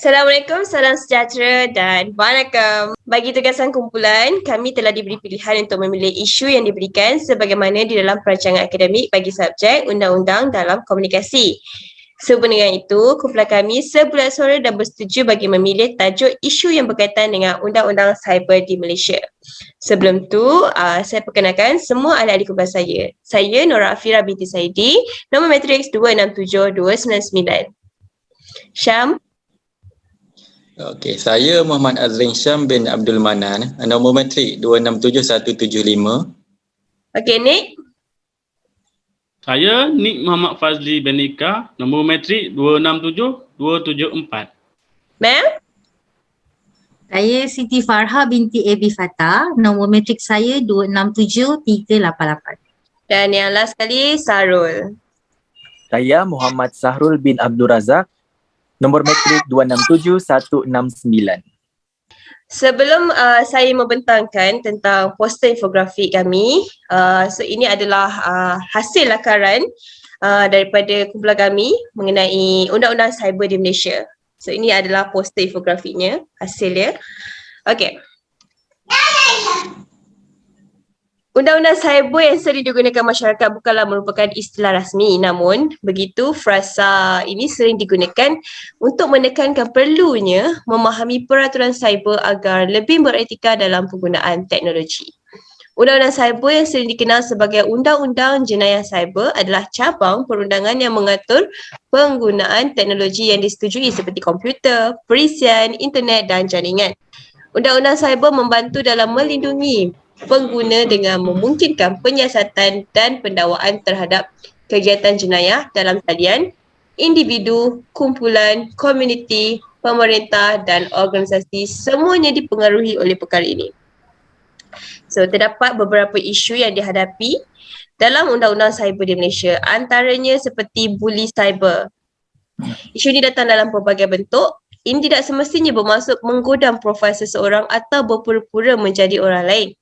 Assalamualaikum, salam sejahtera dan waalaikum. Bagi tugasan kumpulan, kami telah diberi pilihan untuk memilih isu yang diberikan sebagaimana di dalam perancangan akademik bagi subjek undang-undang dalam komunikasi. Sehubung dengan itu, kumpulan kami sebulat suara dan bersetuju bagi memilih tajuk isu yang berkaitan dengan undang-undang cyber di Malaysia. Sebelum tu, saya perkenalkan semua ahli-ahli kumpulan saya. Saya Nora Afira binti Saidi, nombor matriks 267299. Syam. Okey, saya Muhammad Azrin Syam bin Abdul Manan, nombor matrik 267175. Okey, Nick. Saya Nik Muhammad Fazli bin Ika, nombor matrik 267274. Mel. Saya Siti Farha binti Abi Fatah, nombor matrik saya 267388. Dan yang last sekali, Sarul. Saya Muhammad Sahrul bin Abdul Razak, nombor matrik 267169. Sebelum saya membentangkan tentang poster infografik kami, so ini adalah hasil lakaran daripada kumpulan kami mengenai undang-undang cyber di Malaysia. So ini adalah poster infografiknya, hasilnya. Okey. Undang-undang cyber yang sering digunakan masyarakat bukanlah merupakan istilah rasmi, namun begitu frasa ini sering digunakan untuk menekankan perlunya memahami peraturan cyber agar lebih beretika dalam penggunaan teknologi. Undang-undang cyber yang sering dikenal sebagai Undang-Undang Jenayah Cyber adalah cabang perundangan yang mengatur penggunaan teknologi yang disetujui seperti komputer, perisian, internet dan jaringan. Undang-undang cyber membantu dalam melindungi pengguna dengan memungkinkan penyiasatan dan pendakwaan terhadap kegiatan jenayah dalam talian, individu, kumpulan, komuniti, pemerintah dan organisasi semuanya dipengaruhi oleh perkara ini. So, terdapat beberapa isu yang dihadapi dalam undang-undang cyber di Malaysia, antaranya seperti bully cyber. Isu ini datang dalam pelbagai bentuk. Ini tidak semestinya bermaksud menggodam profil seseorang atau berpura-pura menjadi orang lain.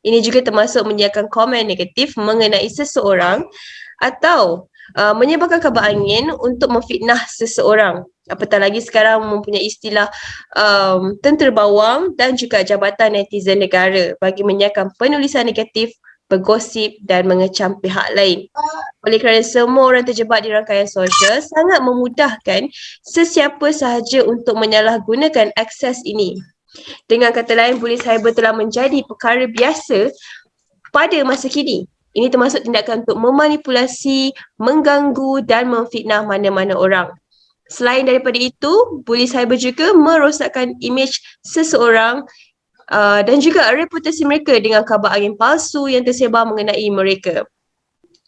Ini juga termasuk menyiarkan komen negatif mengenai seseorang atau menyebarkan kabar angin untuk memfitnah seseorang. Apatah lagi sekarang mempunyai istilah tentera bawang dan juga jabatan netizen negara bagi menyiarkan penulisan negatif, bergosip dan mengecam pihak lain. Oleh kerana semua orang terjebak di rangkaian sosial, sangat memudahkan sesiapa sahaja untuk menyalahgunakan akses ini. Dengan kata lain, bully cyber telah menjadi perkara biasa pada masa kini. Ini termasuk tindakan untuk memanipulasi, mengganggu dan memfitnah mana-mana orang. Selain daripada itu, bully cyber juga merosakkan imej seseorang dan juga reputasi mereka dengan kabar angin palsu yang tersebar mengenai mereka.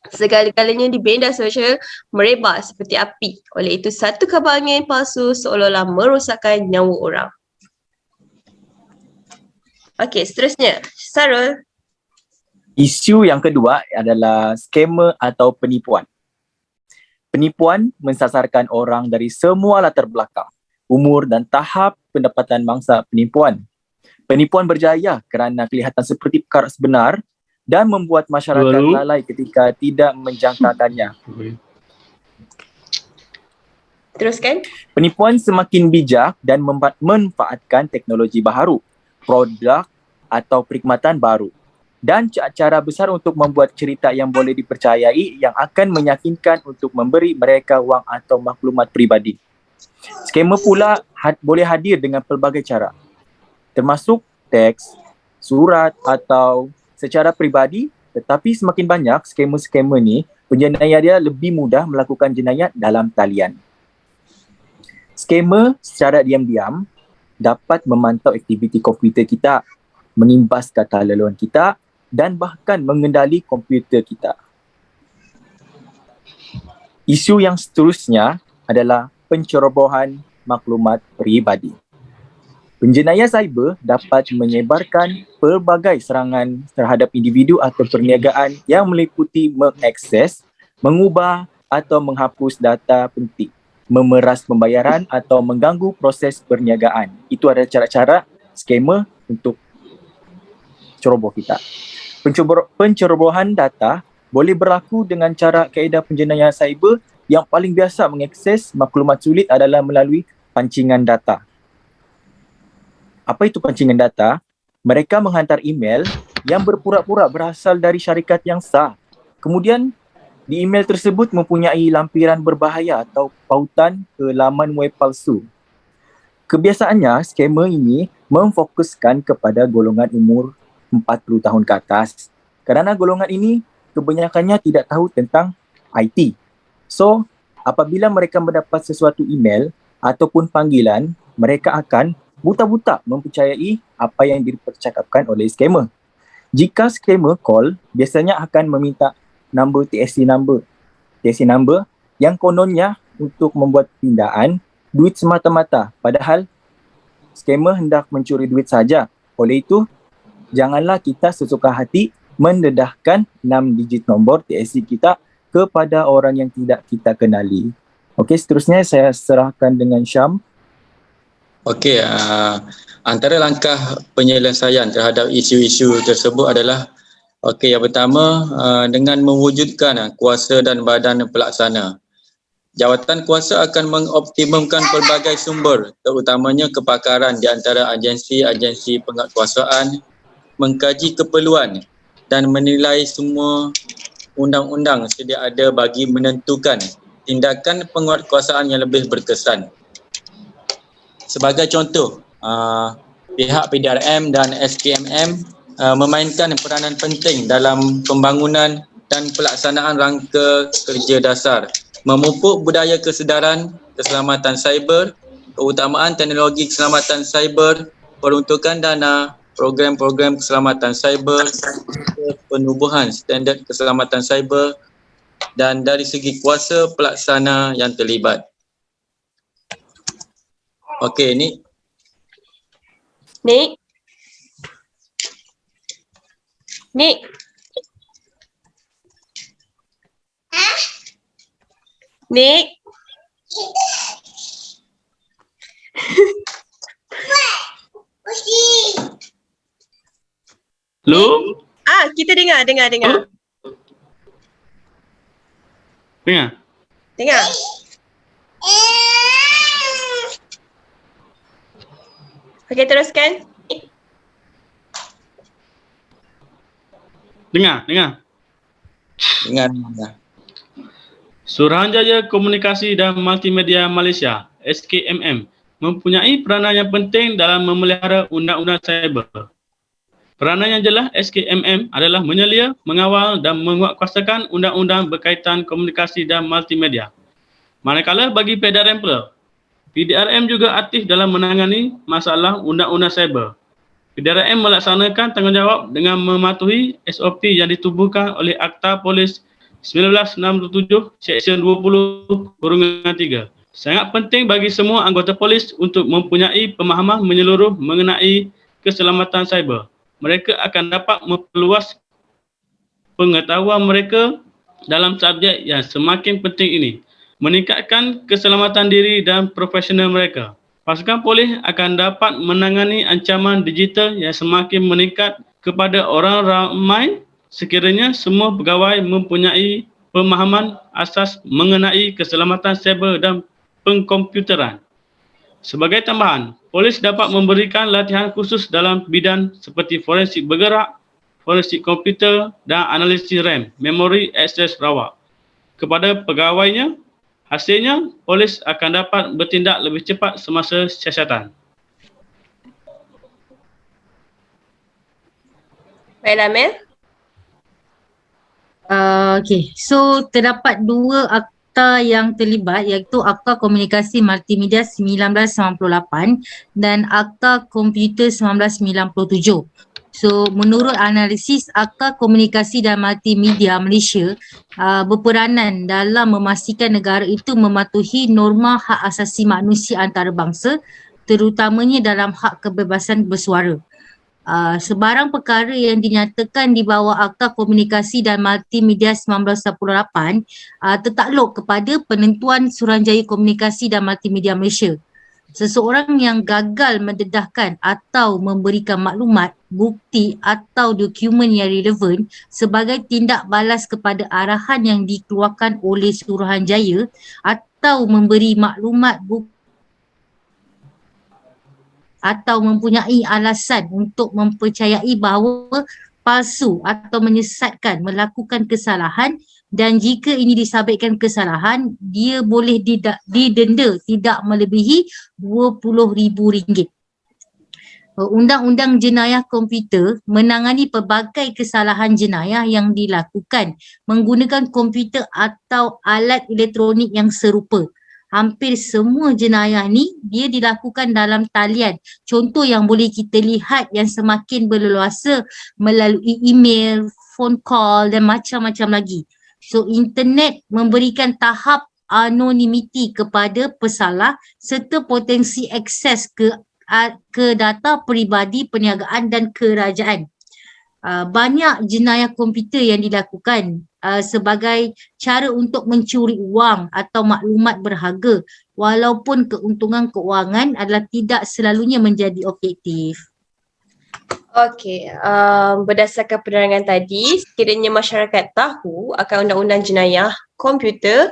Segala-galanya di media sosial merebak seperti api. Oleh itu, satu kabar angin palsu seolah-olah merosakkan nyawa orang. Okey, seterusnya. Sarul. Isu yang kedua adalah skema atau penipuan. Penipuan mensasarkan orang dari semua latar belakang, umur dan tahap pendapatan mangsa penipuan. Penipuan berjaya kerana kelihatan seperti perkara sebenar dan membuat masyarakat lalai ketika tidak menjangkakannya. Teruskan. Penipuan semakin bijak dan memanfaatkan teknologi baharu, produk atau perkhidmatan baru dan cara besar untuk membuat cerita yang boleh dipercayai yang akan meyakinkan untuk memberi mereka wang atau maklumat peribadi. Skema pula boleh hadir dengan pelbagai cara, termasuk teks, surat atau secara peribadi, tetapi semakin banyak skema-skema ni, penjenayah dia lebih mudah melakukan jenayah dalam talian. Skema secara diam-diam dapat memantau aktiviti komputer kita, mengimbas data laluan kita dan bahkan mengendali komputer kita. Isu yang seterusnya adalah pencerobohan maklumat peribadi. Penjenayah cyber dapat menyebarkan pelbagai serangan terhadap individu atau perniagaan yang meliputi mengakses, mengubah atau menghapus data penting, memeras pembayaran atau mengganggu proses perniagaan. Itu adalah cara-cara skema untuk ceroboh kita. Pencerobohan data boleh berlaku dengan cara kaedah penjenayah cyber yang paling biasa mengakses maklumat sulit adalah melalui pancingan data. Apa itu pancingan data? Mereka menghantar email yang berpura-pura berasal dari syarikat yang sah. Kemudian, di email tersebut mempunyai lampiran berbahaya atau pautan ke laman web palsu. Kebiasaannya, skamer ini memfokuskan kepada golongan umur 40 tahun ke atas. Kerana golongan ini kebanyakannya tidak tahu tentang IT. So, apabila mereka mendapat sesuatu email ataupun panggilan, mereka akan buta-buta mempercayai apa yang dipercakapkan oleh skamer. Jika skamer call, biasanya akan meminta nombor TSC number. TSC number yang kononnya untuk membuat pindaan duit semata-mata. Padahal skamer hendak mencuri duit saja. Oleh itu, janganlah kita sesuka hati mendedahkan 6 digit nombor TSC kita kepada orang yang tidak kita kenali. Okey, seterusnya saya serahkan dengan Syam. Okey, antara langkah penyelesaian terhadap isu-isu tersebut adalah yang pertama dengan mewujudkan kuasa dan badan pelaksana. Jawatan kuasa akan mengoptimumkan pelbagai sumber, terutamanya kepakaran di antara agensi-agensi penguatkuasaan, mengkaji keperluan dan menilai semua undang-undang sedia ada bagi menentukan tindakan penguatkuasaan yang lebih berkesan. Sebagai contoh, pihak PDRM dan SKMM memainkan peranan penting dalam pembangunan dan pelaksanaan rangka kerja dasar, memupuk budaya kesedaran keselamatan cyber, keutamaan teknologi keselamatan cyber, peruntukan dana, program-program keselamatan cyber, penubuhan standard keselamatan cyber dan dari segi kuasa pelaksana yang terlibat. Okey, Nik. Nik. Nik. Nik. Lu? Kita dengar. Dengar? Dengar. Okey, teruskan. Dengar? Dengan Suruhanjaya Komunikasi dan Multimedia Malaysia, SKMM, mempunyai peranan yang penting dalam memelihara undang-undang cyber. Peranan yang jelas SKMM adalah menyelia, mengawal dan menguatkuasakan undang-undang berkaitan komunikasi dan multimedia. Manakala bagi PDRM pula, PDRM juga aktif dalam menangani masalah undang-undang cyber. PDRM melaksanakan tanggungjawab dengan mematuhi SOP yang ditubuhkan oleh Akta Polis 1967 Seksyen 20/3. Sangat penting bagi semua anggota polis untuk mempunyai pemahaman menyeluruh mengenai keselamatan cyber. Mereka akan dapat memperluas pengetahuan mereka dalam subjek yang semakin penting ini, meningkatkan keselamatan diri dan profesional mereka. Pasukan polis akan dapat menangani ancaman digital yang semakin meningkat kepada orang ramai sekiranya semua pegawai mempunyai pemahaman asas mengenai keselamatan cyber dan pengkomputeran. Sebagai tambahan, polis dapat memberikan latihan khusus dalam bidang seperti forensik bergerak, forensik komputer dan analisis RAM, memori akses rawat kepada pegawainya. Hasilnya, polis akan dapat bertindak lebih cepat semasa siasatan. Baiklah, Mel. Okey, so terdapat 2 akta yang terlibat iaitu Akta Komunikasi Multimedia 1998 dan Akta Komputer 1997. So menurut analisis, Akta Komunikasi dan Multimedia Malaysia berperanan dalam memastikan negara itu mematuhi norma hak asasi manusia antarabangsa, terutamanya dalam hak kebebasan bersuara. Sebarang perkara yang dinyatakan di bawah Akta Komunikasi dan Multimedia 1998 tertakluk kepada penentuan Suruhanjaya Komunikasi dan Multimedia Malaysia. Seseorang yang gagal mendedahkan atau memberikan maklumat, bukti atau dokumen yang relevan sebagai tindak balas kepada arahan yang dikeluarkan oleh Suruhanjaya atau memberi maklumat, bukti atau mempunyai alasan untuk mempercayai bahawa palsu atau menyesatkan melakukan kesalahan, dan jika ini disabitkan kesalahan, dia boleh didenda tidak melebihi RM20,000. Undang-Undang Jenayah Komputer menangani pelbagai kesalahan jenayah yang dilakukan menggunakan komputer atau alat elektronik yang serupa. Hampir semua jenayah ni dia dilakukan dalam talian. Contoh yang boleh kita lihat yang semakin berleluasa melalui email, phone call dan macam-macam lagi. So internet memberikan tahap anonimiti kepada pesalah serta potensi akses ke data peribadi, perniagaan dan kerajaan. Banyak jenayah komputer yang dilakukan sebagai cara untuk mencuri wang atau maklumat berharga, walaupun keuntungan keuangan adalah tidak selalunya menjadi objektif. Okey, berdasarkan penerangan tadi, sekiranya masyarakat tahu akan undang-undang jenayah komputer,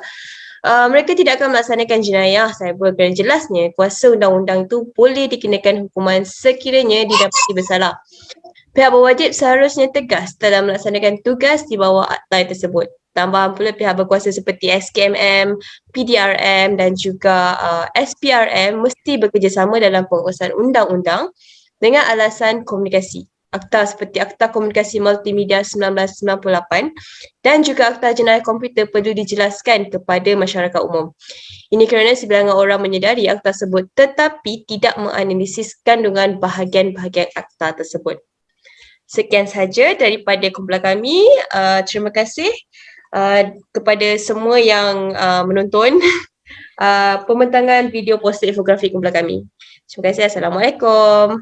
mereka tidak akan melaksanakan jenayah cyber kerana jelasnya kuasa undang-undang itu boleh dikenakan hukuman sekiranya didapati bersalah. Pihak berwajib seharusnya tegas dalam melaksanakan tugas di bawah akta tersebut. Tambahan pula pihak berkuasa seperti SKMM, PDRM dan juga SPRM mesti bekerjasama dalam pengurusan undang-undang dengan alasan komunikasi. Akta seperti Akta Komunikasi Multimedia 1998 dan juga Akta Jenayah Komputer perlu dijelaskan kepada masyarakat umum. Ini kerana sebilangan orang menyedari akta tersebut tetapi tidak menganalisis kandungan bahagian-bahagian akta tersebut. Sekian sahaja daripada kumpulan kami. Terima kasih kepada semua yang menonton pembentangan video poster infografik kumpulan kami. Terima kasih. Assalamualaikum.